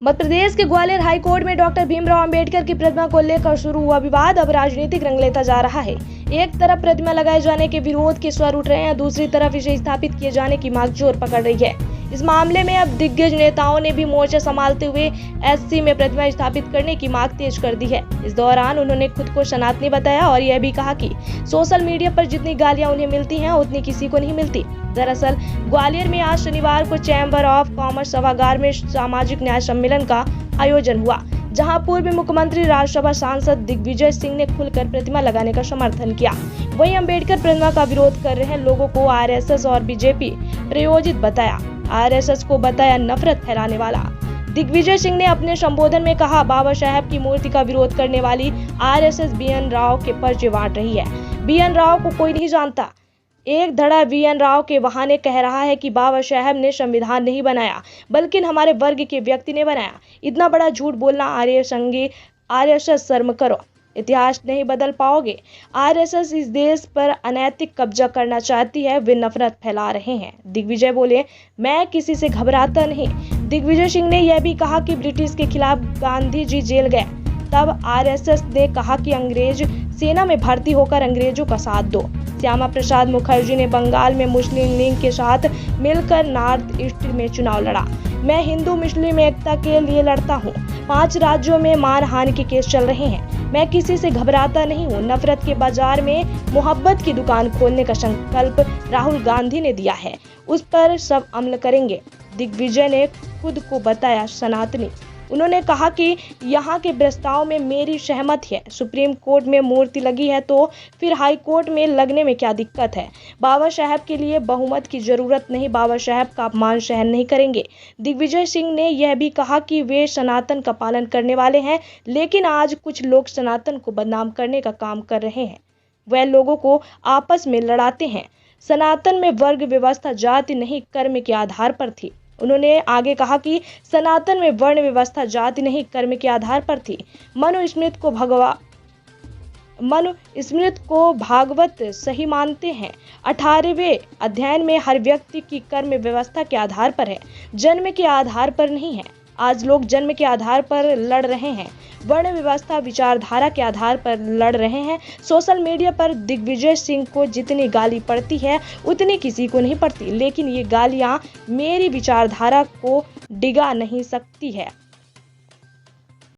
मध्य प्रदेश के Gwalior high court में doctor Bhimrao Ambedkar की प्रतिमा को लेकर शुरू हुआ विवाद अब राजनीतिक रंग लेता जा रहा है। एक तरफ प्रतिमा लगाए जाने के विरोध के स्वर उठ रहे हैं, दूसरी तरफ इसे स्थापित किए जाने की मांग जोर पकड़ रही है। इस मामले में अब दिग्गज नेताओं ने भी मोर्चा संभालते हुए एससी में प्रतिमा स्थापित करने की मांग तेज कर दी है। इस दौरान उन्होंने खुद को सनातनी बताया और यह भी कहा कि सोशल मीडिया पर जितनी गालियां उन्हें मिलती हैं उतनी किसी को नहीं मिलती। दरअसल ग्वालियर में आज शनिवार को चैम्बर ऑफ कॉमर्स सभागार में सामाजिक न्याय सम्मेलन का आयोजन हुआ, जहां पूर्व मुख्यमंत्री राज्यसभा सांसद दिग्विजय सिंह ने खुलकर प्रतिमा लगाने का समर्थन किया। वहीं अंबेडकर प्रतिमा का विरोध कर रहे लोगों को आरएसएस और बीजेपी प्रायोजित बताया। आरएसएस को बताया नफरत फैलाने वाला। दिग्विजय सिंह ने अपने संबोधन में कहा, बाबा साहब की मूर्ति का विरोध करने वाली आरएसएस बीएन राव के पर्चे बांट रही है। बीएन राव को कोई नहीं जानता। एक धड़ा बीएन राव के बहाने कह रहा है कि बाबा साहब ने संविधान नहीं बनाया बल्कि हमारे वर्ग के व्यक्ति ने बनाया। इतना बड़ा झूठ बोलना आरएसएस शर्म करो, इतिहास नहीं बदल पाओगे। आरएसएस इस देश पर अनैतिक कब्जा करना चाहती है, वे नफरत फैला रहे हैं। दिग्विजय बोले, मैं किसी से घबराता नहीं। दिग्विजय सिंह ने यह भी कहा कि ब्रिटिश के खिलाफ गांधी जी जेल गए, तब आरएसएस ने कहा कि अंग्रेज सेना में भर्ती होकर अंग्रेजों का साथ दो। श्यामा प्रसाद मुखर्जी ने बंगाल में मुस्लिम लीग के साथ मिलकर नॉर्थ ईस्ट में चुनाव लड़ा। मैं हिंदू मुस्लिम एकता के लिए लड़ता हूँ। 5 राज्यों में मानहानि के केस चल रहे हैं। मैं किसी से घबराता नहीं हूँ। नफरत के बाजार में मोहब्बत की दुकान खोलने का संकल्प राहुल गांधी ने दिया है, उस पर सब अमल करेंगे। दिग्विजय ने खुद को बताया सनातनी। उन्होंने कहा कि यहाँ के प्रस्ताव में मेरी सहमति है। सुप्रीम कोर्ट में मूर्ति लगी है तो फिर हाई कोर्ट में लगने में क्या दिक्कत है। बाबा साहब के लिए बहुमत की जरूरत नहीं, बाबा साहब का अपमान सहन नहीं करेंगे। दिग्विजय सिंह ने यह भी कहा कि वे सनातन का पालन करने वाले हैं, लेकिन आज कुछ लोग सनातन को बदनाम करने का काम कर रहे हैं। वह लोगों को आपस में लड़ाते हैं। सनातन में वर्ग व्यवस्था जाति नहीं कर्म के आधार पर थी। उन्होंने आगे कहा कि सनातन में वर्ण व्यवस्था जाति नहीं कर्म के आधार पर थी। मनुस्मृति को भागवत सही मानते हैं। 18वें अध्याय में हर व्यक्ति की कर्म व्यवस्था के आधार पर है, जन्म के आधार पर नहीं है। आज लोग जन्म के आधार पर लड़ रहे हैं, वर्ण व्यवस्था विचारधारा के आधार पर लड़ रहे हैं। सोशल मीडिया पर दिग्विजय सिंह को जितनी गाली पड़ती है उतनी किसी को नहीं पड़ती, लेकिन ये गालियां मेरी विचारधारा को डिगा नहीं सकती है।